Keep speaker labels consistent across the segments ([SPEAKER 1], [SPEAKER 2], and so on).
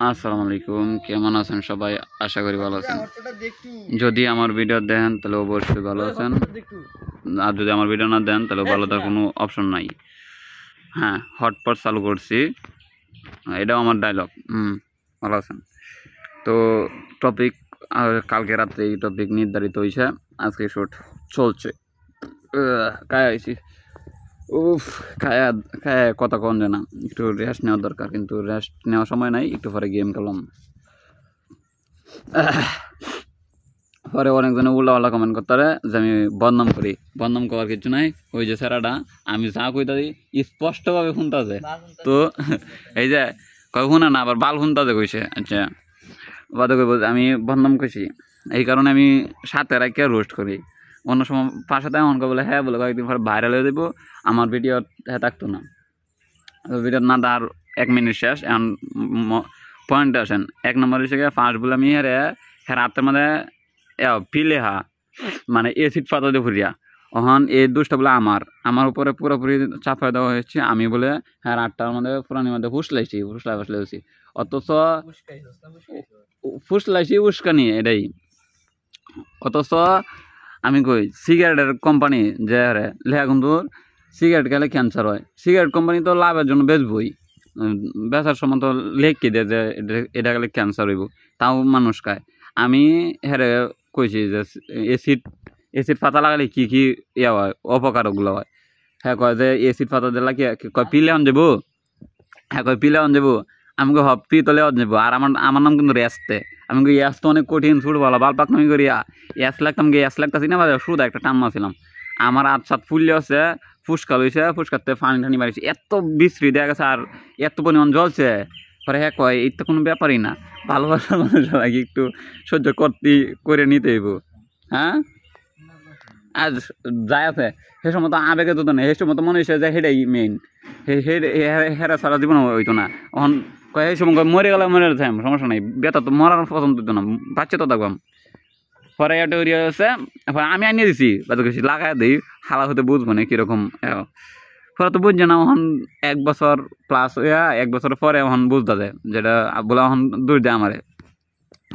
[SPEAKER 1] আসসালামু আলাইকুম, কেমন আছেন সবাই? আশা করি ভালো আছেন। যদি আমার ভিডিও দেন তাহলে অবশ্যই ভালো আছেন, আর যদি আমার ভিডিও না দেন তাহলে ভালো থাকার কোনো অপশন নাই। হ্যাঁ, হটপট চালু করছি, এটাও আমার ডায়লগ। ভালো আছেন তো? টপিক কালকে রাত্রে এই টপিক নির্ধারিত হয়েছে, আজকে শুট চলছে। কায় আইছি, উফ, খায়া খায়া কথা কন যে না, একটু রেস্ট নেওয়ার দরকার, কিন্তু রেস্ট নেওয়ার সময় নাই। একটু পরে গেম খেলাম। পরে অনেকজনে উল্লাপাল্লা কমেন্ট করতে যে আমি বদনাম করি। বদনাম করার কিছু নাই, ওই যে স্যারাটা আমি যা কইতাছি স্পষ্টভাবে শুনতাছে। তো এই যে কয় শুনে না, আবার বাল শুনতাছে কইছে। আচ্ছা, বাদে কইব আমি বদনাম কইছি, এই কারণে আমি সাথে রাখি রোস্ট করি। অন্য সময় পাশে তাই অনকে বলে হ্যাঁ বলে কয়েকদিন পরে ভাইরাল হয়ে দেবো, আমার ভিডিও হ্যাঁ থাকতো না। ভিডিও না আর 1 মিনিট শেষ। এখন পয়েন্টে আসেন। 1 নম্বর হিসেবে ফার্স্ট বলে আমি হ্যাঁ রাতের মধ্যে ফিলে মানে এসিড পাতা দিয়ে ফুরিয়া। এখন এই দোষটা বলে আমার উপরে পুরোপুরি চাপাই দেওয়া হয়েছে। আমি বলে হ্যাঁ 8টার মধ্যে পুরানির মধ্যে ফুসলাইছি। অথচ ফুসলাইছি উস্কানি এটাই। অথচ আমি কই সিগারেটের কোম্পানি যে লেখা কিন্তু সিগারেট খেলে ক্যান্সার হয়। সিগারেট কোম্পানি তো লাভের জন্য বেচবই, বেচার সময় তো লেখকে দেয় যে এটা গেলে ক্যান্সার হইব, তাও মানুষ খায়। আমি হেরে কইছি যে এসিড পাতা লাগালে কি কি ইয়া হয়, অপকারগুলো হয়। হ্যাঁ কয় যে এসিড পাতা দিলা কি কয় পিলে আন যাবো। হ্যাঁ কয় পিলে আন যাবো। আমি কই হব পি তলে আন যাবো। আর আমার নাম কিন্তু রেস্তে। আমি কই ইয়াস তো অনেক কঠিন ছুট বলা বাল পাকনামি করিয়া ইয়াস লাগতাম গিয়ে ইয়াস লাগতাছি না, শুধু একটা টান মাছিলাম। আমার আচ্ছা ফুললে আছে, ফুসকা লইছে, ফুসকাতে পানি টানি বাড়িছে, এত বিশ্রী দেখা গেছে আর এত পরিমাণ জ্বলছে। পরে হ্যাঁ কয় এই তো কোনো ব্যাপারই না, ভালোবাসার মানুষ লাগে একটু সহ্য করে নিতে হইব। হ্যাঁ আজ যাই আছে সে সময় তো আবেগে তো নেই, সে সময় তো মনে হয়েছে যে সেটাই মেইন, হেরা সারা জীবন হইতো না। এখন কয় এই সময় মরে গেলে মরে যাই, সমস্যা নাই, বেতা তো মরার পছন্দ হইতো না, বাচ্চা তো থাকবাম। পরে এটা উড়িয়ে আছে, আমি আনিয়ে দিছি বাদ গেছি লাগাই দিই, হালা হতে বুঝবো না কীরকম। পরে তো বুঝছে না, এখন 1 বছর প্লাস 1 বছর পরে এখন বুঝতে যায় যেটা বলে এখন দূর দেয় আমারে।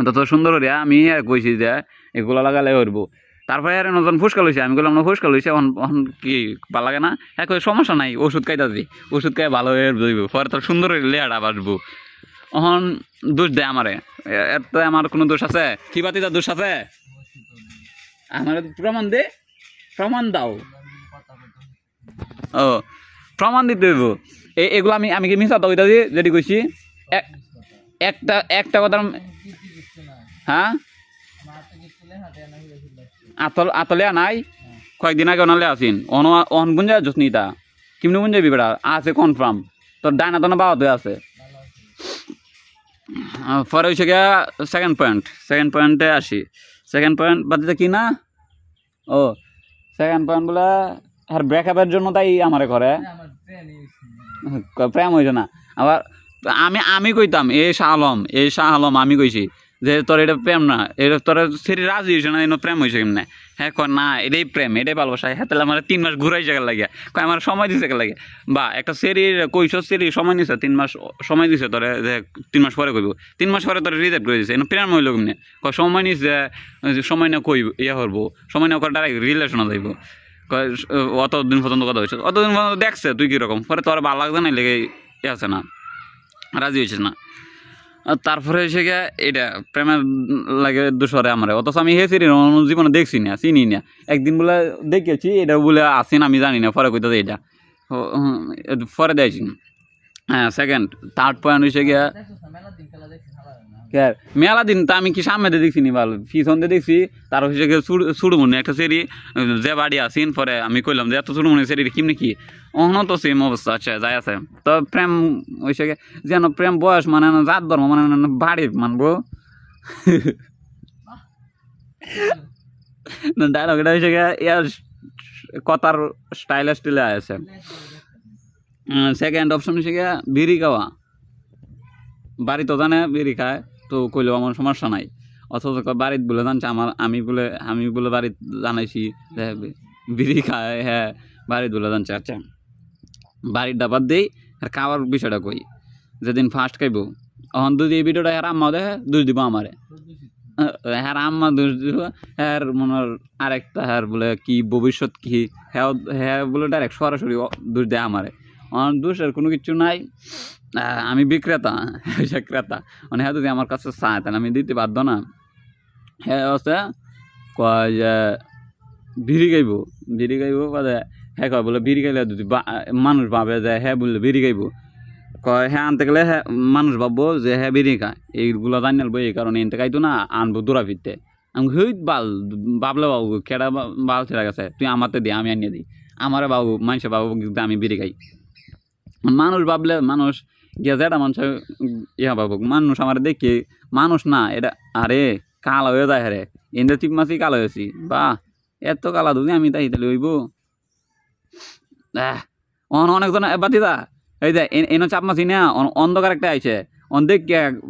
[SPEAKER 1] তত সুন্দর হরিয়া আমি কইছি যে এগুলো লাগালে হরবো। তারপরে আর নজন ফুসকা লইছে, আমি বললাম না ফুসকা লইছে এখন কি ভালো লাগে না। হ্যাঁ সমস্যা নাই, ওষুধ খাইতে দিই, ওষুধ খাই ভালো হয়ে যাইব। পরে তো সুন্দর লেয়াটা বাসবো। এখন দোষ দেয় আমারে, এত আমার কোনো দোষ আছে? কি বাতি তার দোষ আছে? আমার প্রমাণ দে, প্রমাণ দাও। ও প্রমাণ দিতে হইব। এগুলো আমি কি মিশা দাও দিই যেটি কইছি? একটা কথা। হ্যাঁ আতলে নাই, কয়েকদিন আগে অনালে আসিন অন গুঞ্জা জসনিতা কিমনি গুঞ্জাবি বেড়া আছে কনফার্ম। তোর ডায়না তো না বাবাতে আছে। পরে হয়েছে গিয়া সেকেন্ড পয়েন্টে আসি। সেকেন্ড পয়েন্ট বাদ কি না, ও সেকেন্ড পয়েন্ট বলে আর ব্রেকআপের জন্য তাই আমারে করে প্রেম হয়েছে না। আবার আমি কইতাম এই শাহ আলম আমি কইছি যে তোর এটা প্রেম না, এটা তোর সেটি রাজি হয়েছে না, প্রেম হয়েছে কেমনে? হ্যাঁ কয় না এটাই প্রেম, এটাই ভালোবাসা। হ্যাঁ তাহলে আমার 3 মাস ঘুরাই জায়গা লাগে, কয় আমার সময় দিছে লাগে। বা একটা সেরির কইস সেরি সময় নিছে 3 মাস সময় দিছে তোরে, যে 3 মাস পরে কইব, 3 মাস পরে তোরে রিজেক্ট করে দিছে, প্রেম হইল কেমনে? কয় সময় নিছে, সময় না কই ইয়ে করবো, সময় না করে ডাইরেক্ট রিলেশনে যাইব। কয় অতদিন পর্যন্ত কথা হয়েছে, অতদিন পর্যন্ত দেখছে তুই কীরকম, পরে তোর ভালো লাগছে না লেগে ইয়ে আছে না, রাজি হয়েছে না। তারপরে এসে গিয়ে এটা প্রেমের লাগে দুশরে আমার। অথচ আমি হে সিরি জীবনে দেখছি না, চিনি না। একদিন বলে দেখেছি, এটা বলে আসেন আমি জানি না, পরে কইতে এটা পরে দেখছি। হ্যাঁ সেকেন্ড থার্ড পয়েন্ট হয়েছে গিয়া মেলা দিন তা আমি কি সামনে দেখছি নি, ভালো পিছন দিয়ে দেখছি। তার হচ্ছে গিয়ে সুড়মুনি একটা সেরি যে বাড়ি আসিন, পরে আমি কইলাম যে এত সুড়মুনি সেরি কিমনি কি, অহনো তো সেম অবস্থা। আচ্ছা যাই আছে। তো প্রেম হয়েছে গিয়ে যেন প্রেম বয়স মানে না, জাত ধর্ম মানে না, বাড়ি মানবো। ডায়লগ এটা হয়েছে গিয়ে ইয়ার কথার স্টাইলে আছে। সেকেন্ড অপশন হচ্ছে গিয়া বিড়ি খাওয়া। বাড়ি তো জানে বিড়ি খায়, তো কইলেও আমার সমস্যা নাই। অথচ বাড়িতে বলে জানছে আমি বলে বাড়িতে জানাইছি যে বিড়ি খায়। হ্যাঁ বাড়িতে বলে জানছে। আচ্ছা বাড়ির ডাবার দেই আর খাওয়ার বিষয়টা কই। যেদিন ফার্স্ট খাইব এখন যদি এই ভিডিওটা হ্যাঁ আম্মা দেখে দোষ দিব আমারে হ্যাঁ আম্মা দোষ দিব হ্যাঁ মনের আরেকটা হ্যাঁ বলে কি ভবিষ্যৎ কি হ্যাঁ হ্যাঁ বলে ডাইরেক্ট সরাসরি দোষ দেয় আমারে আমার দোষের কোনো কিছু নাই আমি বিক্রেতা সে ক্রেতা মানে হ্যাঁ যদি আমার কাছে চায় তাহলে আমি দিতে বাধ্য না হ্যাঁ হচ্ছে কয় যে বিড়ি গাইব বাদে হ্যাঁ কয় বলে বিড়ি গাইলে যদি মানুষ ভাবে যে হ্যাঁ বললে বিড়ি গাইব কয় হ্যাঁ আনতে গেলে হ্যাঁ মানুষ ভাববো যে হ্যাঁ বিড়ি খায় এইগুলো জানি নেবো এই কারণে এনতে খাইতো না আনবো দৌড়া ফিরতে আমি হই বাবলে বাবু কেডা বাল ছেড়ে গেছে তুই আমারতে দিই আমি আনিয়ে দিই আমারে বাবু মানুষের বাবু কিন্তু আমি বিড়ি খাই মানুষ ভাবলে মানুষ গিয়া যেটা মানুষ ইয়া বাবু মানুষ আমার দেখি মানুষ না এটা আরে কালো হয়ে যায় হ্যাঁ এনতে চিপ মাছি কালো হয়েছি বা এত কালা দুদি আমি তাই তাহলে হইব অনেকজন বাতিদা এই যে এনে চাপ মাছি না অন্ধকার একটা আইছে দেখ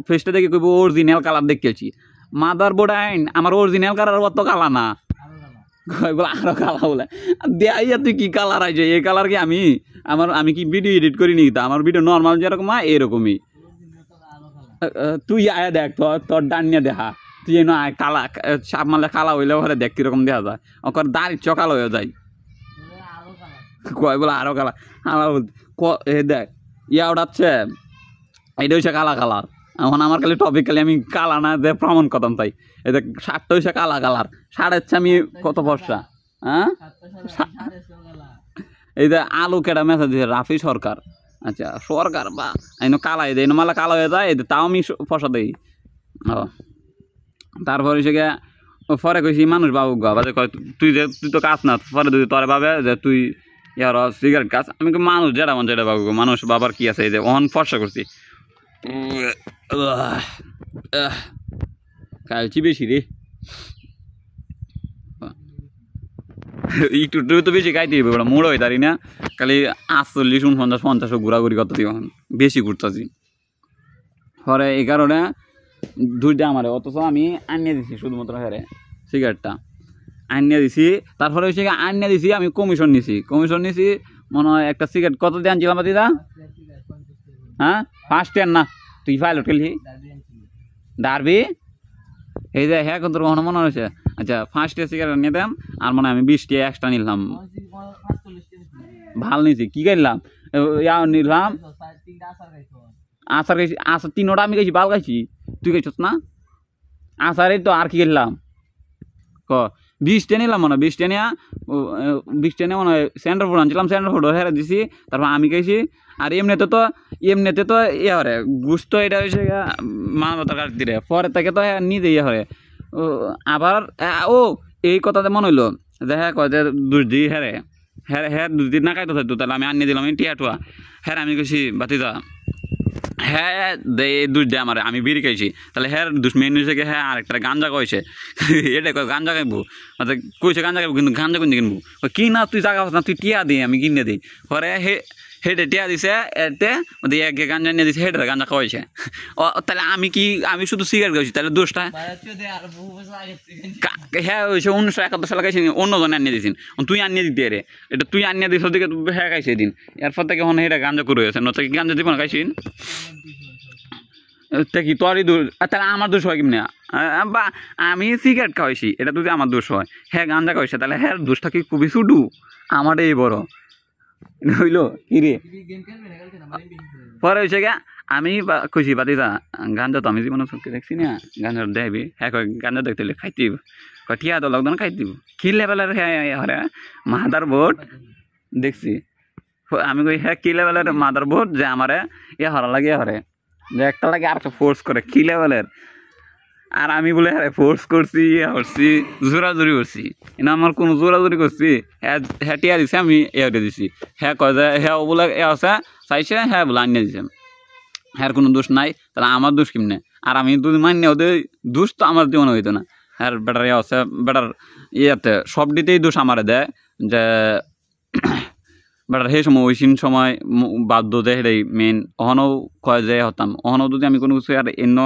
[SPEAKER 1] ফেসটা দেখে কইব অরিজিনাল কালার দেখেছি মাদার বোর্ড আইন আমার অরিজিনাল কালার অত কালা না বলে আরো কালা বলে দেয়া তুই কি কালার আইছে এই কালার কি আমি কি ভিডিও এডিট করি নি তা আমার ভিডিও নর্মাল যেরকম হয় এরকমই তুই আয়া দেখ তোর ডানিয়া দেখা তুই এনে আয় কালা সাপ মারলে কালা হইলে ওখানে দেখ কিরকম দেখা যায় ওখানে দাঁড়ি চকাল হয়ে যায় কয় বলে আরো কালা দেখ ইয়া উঠাচ্ছে এইটা হচ্ছে কালা কালার এখন আমার খালি টপিক খালি আমি কালা না যে প্রমাণ করতাম তাই এই দেখ শার্টটা হচ্ছে কালা কালার শার্ট হচ্ছে আমি কত বর্ষা হ্যাঁ এই যে আলু কেটা মেসেজ দিচ্ছে রাফি সরকার আচ্ছা সরকার বা এই কালা এই মালা কালো হয়ে যায় তাও আমি ফসা দিই ও তারপরে সে পরে কইছি মানুষ বাবু বাবা তুই তো কাজ না পরে যদি তোর ভাবে যে তুই ইয়ার সিগারেট কাজ আমি মানুষ যেটা মন যেটা বাবু মানুষ বাবার কি আছে এই যে অহন ফর্সা করছি কালছি বেশি রে একটু তো বেশি খাইতে হবে মোড় হয়ে তারি না খালি 48 49 ঘোরাঘুরি করতে বেশি ঘুরতেছি পরে এই কারণে দুইটা আমার অথচ আমি আনিয়ে দিছি শুধুমাত্র হ্যাঁ সিগারেটটা আনিয়ে দিছি তারপরে হচ্ছে আনিয়ে দিছি আমি কমিশন নিছি মনে হয় একটা সিগারেট কত দিয়ে আনছিলাম দিদা হ্যাঁ 5 টাকা না তুই পাইলট খেলি ডারবি এই যে হ্যাঁ কিন্তু কখনো মনে হয়েছে আচ্ছা 5 টাকা সিগারেট নিয়ে দেন আর মনে হয় আমি 20 টাকা এক্সট্রা নিলাম ভাল নিছি কি করলাম নিলাম আচার খাইছি আচার 3টা আমি খাইছি বাল খাইছি তুই খাইছস না আচারে তো আর কি করলাম 20 টা নিলাম মনে হয় 20 টা নিয়ে মনে হয় সেন্টার ফুড আনছিলাম সেন্টার ফুড হেরে দিছি তারপর আমি খাইছি আর এমনিতে তো ইয়ে হরে গুস্ত এটা হয়েছে মানব তরকারি দিলে পরে থেকে তো নিজে ইয়ে হরে আবার এই কথাতে মনে হইলো যে হ্যাঁ কয় যে দুধ দিই হ্যাঁ দুধ দিন না খাইতে থাকতো তাহলে আমি আনিয়ে দিলাম আমি টিয়া হ্যাঁ আমি কইছি বাতিদা হ্যাঁ দে দুধ দে আমার আমি বিড়ি খাইছি তাহলে হ্যাঁ দুশ্মেন হয়েছে হ্যাঁ আরেকটা গাঞ্জা কইছে এটা গাঞ্জা খাইবো কইছে গাঞ্জা খাইবো কিন্তু গাঞ্জা কিনতে কিনবো কি না তুই জায়গা না তুই টিয়া দিই আমি কিনে দিই পরে হেঁটে টিয়া দিছে এতে এক গাঞ্জা নিয়ে দিছে হেঁটে গাঞ্জা খাওয়াইছে তাহলে আমি শুধু সিগারেট খাইছি তাহলে দোষটা হ্যাঁ ওইসে 1971 সালে খাইছি অন্যজন আনিয়ে দিয়েছেন তুই আনিয়ে দিতে রে এটা তুই আনিয়ে দিস ওদিকে হ্যাঁ খাইছে দিন এরপর থেকে হন হেঁটে গাঞ্জা করে হয়েছে নতুন গাঞ্জা দিব না খাইছিন কি তোরই দোষ তাহলে আমার দোষ হয় কেমনি বা আমি সিগারেট খাওয়াইছি এটা যদি আমার দোষ হয় হ্যাঁ গাঞ্জা খাওয়াইছে তাহলে হ্যাঁ দোষটা কি খুবই ছুটু আমার এই বড় হইলো কি রে পরে হয়েছে গা আমি খুশি বাতিদা গাঞ্জা তো আমি জীবনে চোখে দেখছি না গাঞ্জা দেখবি হ্যাঁ গাঞ্জা দেখতে খাইতে ঠিয়া তো লকডাউন খাইতে কি লেভেলের হ্যাঁ হরে মাদার বোর্ড দেখছি আমি কই হ্যাঁ কি লেভেলের মাদার বোর্ড যে আমারে হরা লাগে হরে যে একটা লাগে আর একটা ফোর্স করে কি লেভেলের আর আমি বলে হ্যাঁ ফোর্স করছি জোরাজুরি করছি কিন্তু আমার কোনো জোরাজুরি করছি হ্যাঁ টিয়া দিছে আমি এটা দিছি হ্যাঁ কয় যে হ্যাঁ বলে আছে চাইছে হ্যাঁ বলে আনিয়ে দিছে হ্যাঁ কোনো দোষ নাই তাহলে আমার দোষ কেমনে আর আমি যদি মান্য ওদের দোষ তো আমার জীবনে হইতো না হ্যাঁ বেটার আছে বেটার ইয়েতে সব দিতেই দোষ আমারে দেয় যে বেটার সেই সময় ওইসিন সময় বাধ্য দেয় সেটাই মেইন অহনও কয় যে হতাম অহনও যদি আমি কোনো কিছু আর এন্য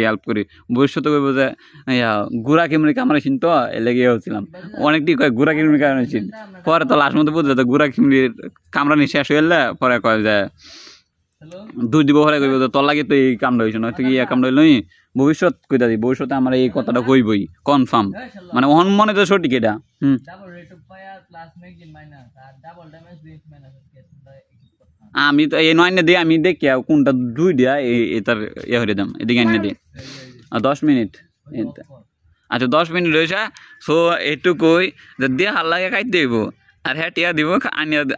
[SPEAKER 1] হেল্প করি ভবিষ্যতে কইব যে গুড়া কেমনি কামড়াইছিন তো লেগে হচ্ছিলাম অনেকটি কয় গুড়া কেমনি কামড়াইছিন পরে তো লাস্ট মধ্যে বুঝতে গুড়া কেমনি কামড়ানি শেষ হয়ে পরে কয় যে দুই দিব হরে কইব তোর লাগে তো এই কামটা হইছ না তুই এই কামটা হইলই ভবিষ্যৎ কইতা দি ভবিষ্যতে আমরা এই কথাটা কইবই কনফার্ম মানে অন মনে তো সঠিক এটা
[SPEAKER 2] double rate of fire plus magazine minus আর ডাবল ড্যামেজ রেঞ্জ মাইনাস আছে তোমরা একটু করতে
[SPEAKER 1] আমি তো এই নয় দিয়ে আমি দেখি কোনটা দুই দিয়া এটার ইয়ে হয়ে দাম এদিকে আনিয়ে দিই 10 মিনিট আচ্ছা 10 মিনিট হয়েছে সো এইটুকুই যে দিয়ে হাল লাগে খাইতে দিব আর হ্যাঁ টিয়া দিব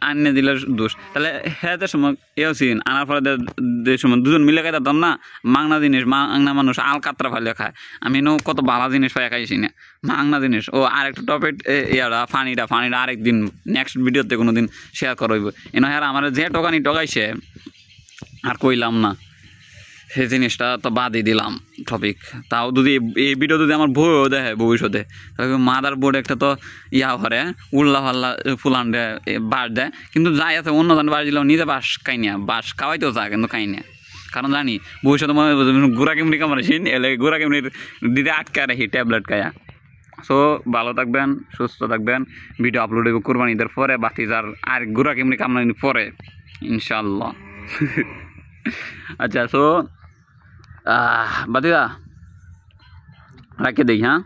[SPEAKER 1] আনিয়ে দিলে দোষ তাহলে হ্যাঁ সময় এও সিন আনার ফলে সময় দুজন মিলে খাইতাম না মাংনা জিনিস মাংনা মানুষ আল কাতরা ফাইলে খায় আমি নো কত ভালো জিনিস পাই খাইছি না মাংনা জিনিস ও আরেকটা টপিক ইয়ারা ফানিটা আরেকদিন নেক্সট ভিডিওতে কোনো দিন শেয়ার করব এনে হ্যাঁ আমার যে টকাইছে আর কইলাম না সেই জিনিসটা তো বাদই দিলাম টপিক তাও যদি এই ভিডিও যদি আমার বইও দেখে ভবিষ্যতে তাহলে মাদার বোর্ড একটা তো ইয়া করে উল্লা ফাল্লা ফুলান দেয় বাস দেয় কিন্তু যাই আছে অন্য জন বাস দিলেও নিজে বাস খাই না বাস খাওয়াইতেও যায় কিন্তু খাই না কারণ জানি ভবিষ্যতে মনে গোড়া কেমনি কামারেছিন এলে গোড়া কেমনির দিতে আটকে রাখি ট্যাবলেট খায়া সো ভালো থাকবেন সুস্থ থাকবেন ভিডিও আপলোড হইব কুরবানি ঈদের পরে বাতিজার আর গোড়া কেমনি কামড়ানি পরে ইনশাল্লাহ আচ্ছা সো বাতিদা রাখে দেখি হ্যাঁ